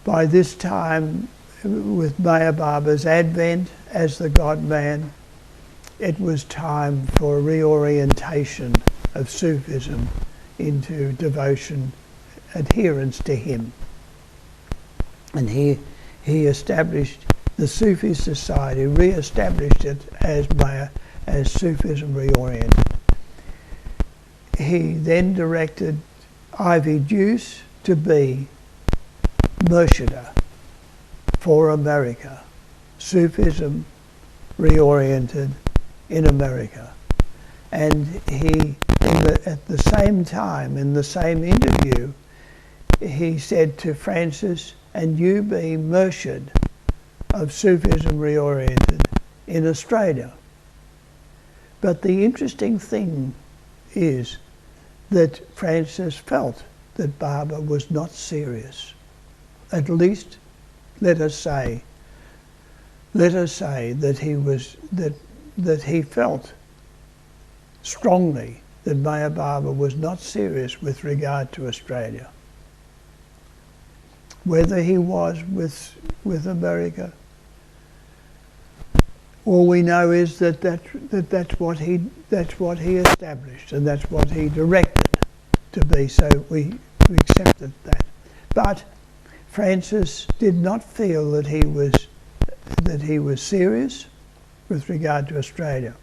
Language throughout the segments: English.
By this time, with Meher Baba's advent as the God-man, it was time for reorientation of Sufism into devotion, adherence to him. And he established the Sufi society, re-established it as Sufism reoriented. He then directed Ivy Deuce to be Murshida for America, Sufism reoriented in America. And he, at the same time, in the same interview, he said to Francis, "And you be Murshid of Sufism reoriented in Australia." But the interesting thing is that Francis felt that Baba was not serious. At least, let us say that he felt strongly that Meher Baba was not serious with regard to Australia. Whether he was with America, all we know is that's what he established, and that's what he directed to be. So we accepted that. But Francis did not feel that he was serious with regard to Australia,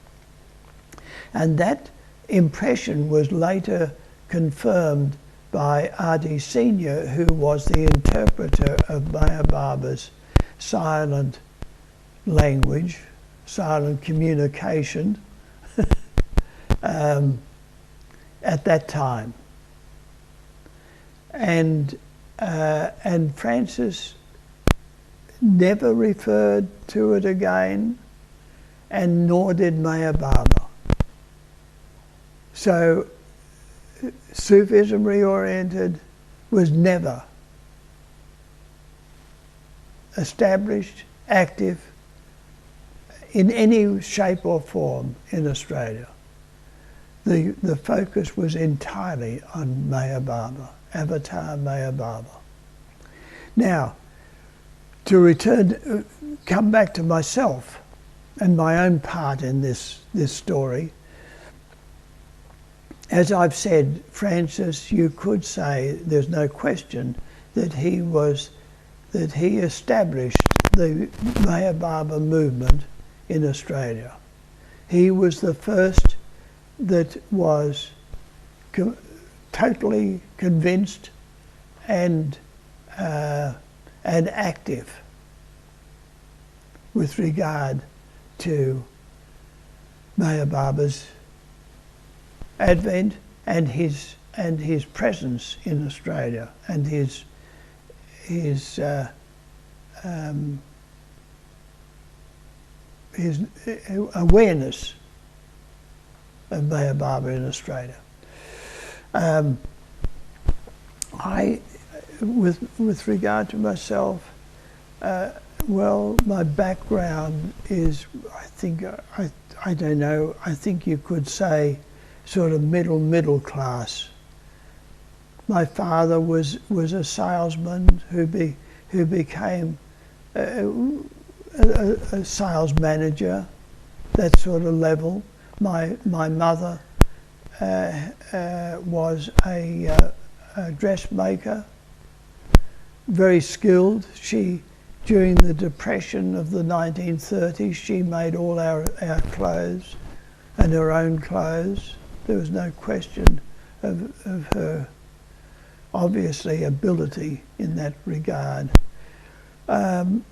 and that impression was later confirmed by Adi Senior, who was the interpreter of Meher Baba's silent language, silent communication at that time. And Francis never referred to it again, and nor did Meher Baba. So Sufism reoriented was never established, active in any shape or form in Australia. The focus was entirely on Meher Baba, Avatar Meher Baba. Now, to come back to myself and my own part in this story, as I've said, Francis, you could say, there's no question, that he established the Meher Baba movement in Australia. He was the first that was totally convinced and active with regard to Meher Baba's advent and his presence in Australia and his awareness of Meher Baba in Australia. With regard to myself, well, my background is, I don't know, I think you could say sort of middle class. My father was a salesman who became a sales manager, that sort of level. My mother was a dressmaker, very skilled. During the Depression of the 1930s, she made all our clothes and her own clothes. There was no question of her, obviously, ability in that regard. My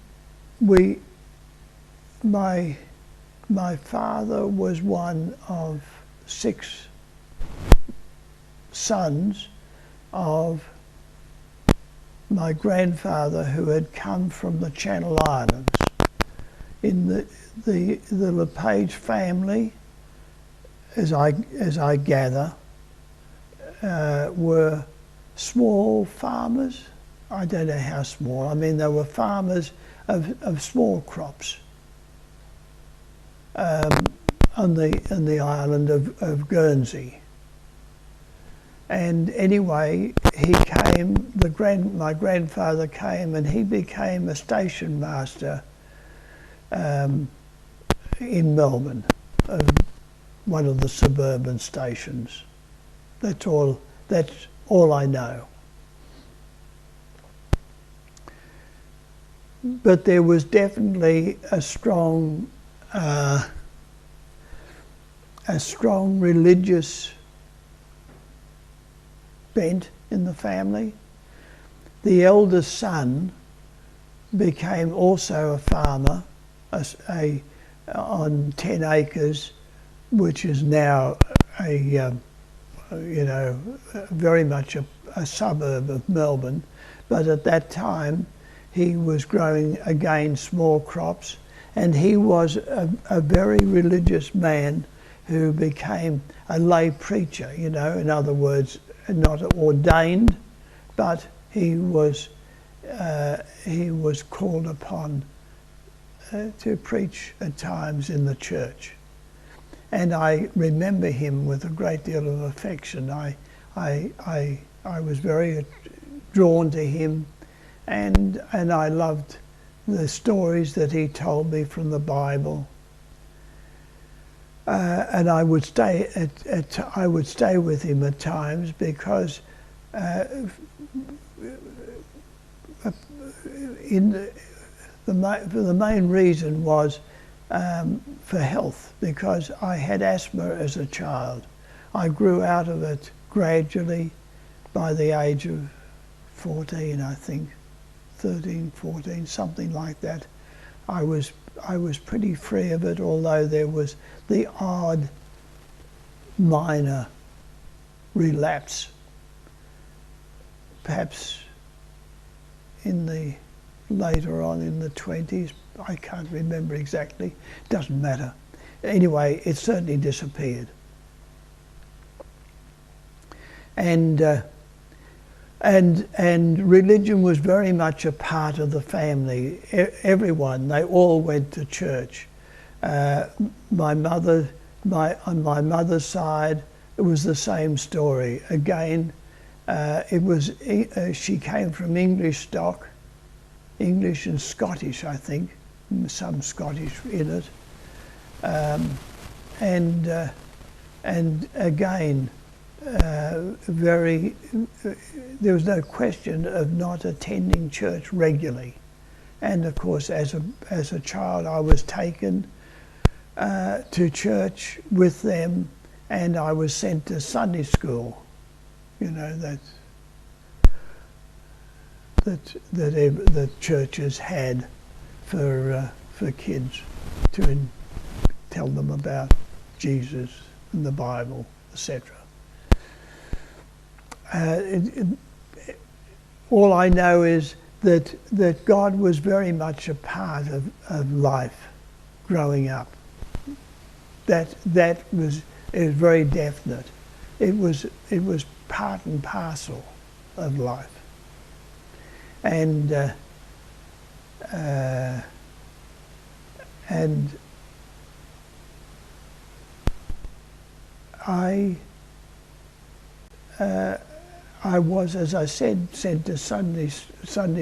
father was one of 6 sons of my grandfather, who had come from the Channel Islands. In the LePage family, as I gather, were small farmers. I don't know how small. I mean, they were farmers of small crops on the island of Guernsey. And anyway, he came. My grandfather came, and he became a station master in Melbourne, one of the suburban stations. That's all I know. But there was definitely a strong religious bent in the family. The eldest son became also a farmer on 10 acres, which is now very much a suburb of Melbourne. But at that time, he was growing again small crops, and he was a very religious man who became a lay preacher, in other words, not ordained, but he was called upon to preach at times in the church. And I remember him with a great deal of affection. I was very drawn to him, and I loved the stories that he told me from the Bible. And I would stay with him at times because the main reason was for health, because I had asthma as a child. I grew out of it gradually by the age of 14, I think, 13, 14, something like that. I was pretty free of it, although there was the odd minor relapse, perhaps later on in the 20s. I can't remember exactly. Doesn't matter. Anyway, it certainly disappeared. And religion was very much a part of the family. Everyone, they all went to church. On my mother's side, it was the same story. Again, she came from English stock, English and Scottish, I think, some Scottish in it, and again, there was no question of not attending church regularly. And of course, as a child, I was taken to church with them, and I was sent to Sunday school. That the churches had for kids to tell them about Jesus and the Bible, etc. All I know is that God was very much a part of life growing up. It was very definite. It was part and parcel of life. And I was, as I said, sent to Sunday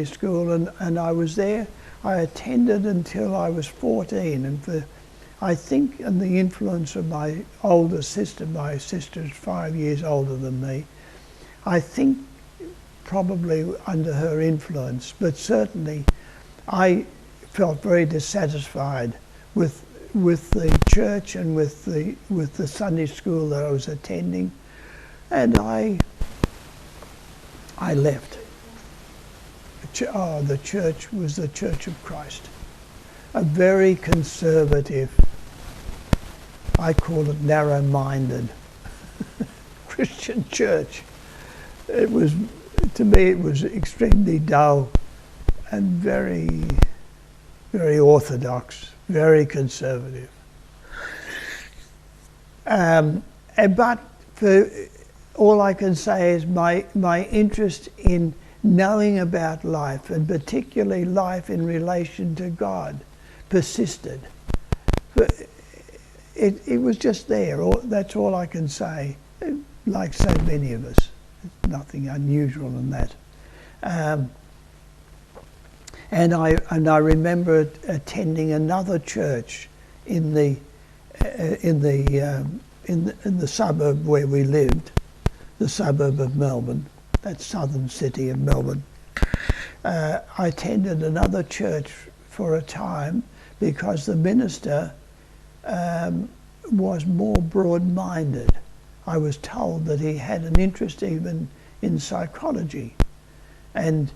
school, and I was there. I attended until I was 14, and I think under the influence of my older sister, my sister's 5 years older than me, I think probably under her influence, but certainly I felt very dissatisfied with the church and with the Sunday school that I was attending, and I left. The church was the Church of Christ, a very conservative, I call it narrow-minded Christian church. It was, to me, it was extremely dull and very, very orthodox, very conservative. But all I can say is my interest in knowing about life, and particularly life in relation to God, persisted. It was just there. That's all I can say, like so many of us. There's nothing unusual in that. And I remember attending another church in the suburb where we lived, the suburb of Melbourne, that southern city of Melbourne. I attended another church for a time because the minister was more broad-minded. I was told that he had an interest even in psychology, and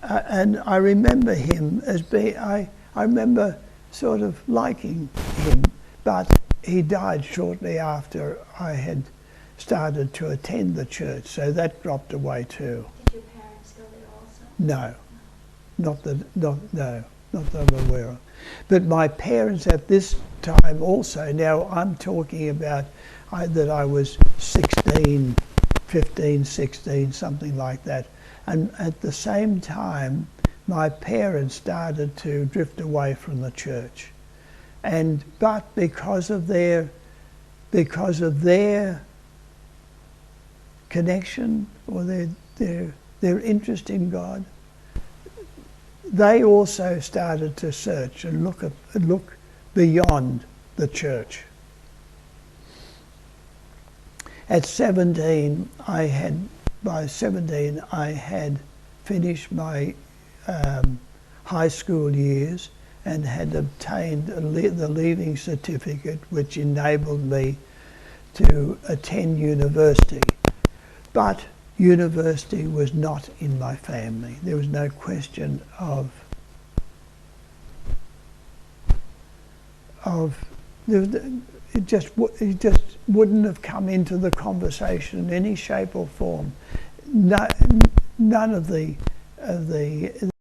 I remember him as being. I remember sort of liking him, but he died shortly after I had started to attend the church, so that dropped away too. Did your parents go there also? No, not that I'm aware of. But my parents at this time also, now I'm talking about that I was 16, 15, 16, something like that. And at the same time, my parents started to drift away from the church. But because of their connection or their interest in God, they also started to search and look beyond the church. At 17, by 17 I had finished my high school years and had obtained the leaving certificate, which enabled me to attend university. But university was not in my family. There was no question of it just wouldn't have come into the conversation in any shape or form. None of the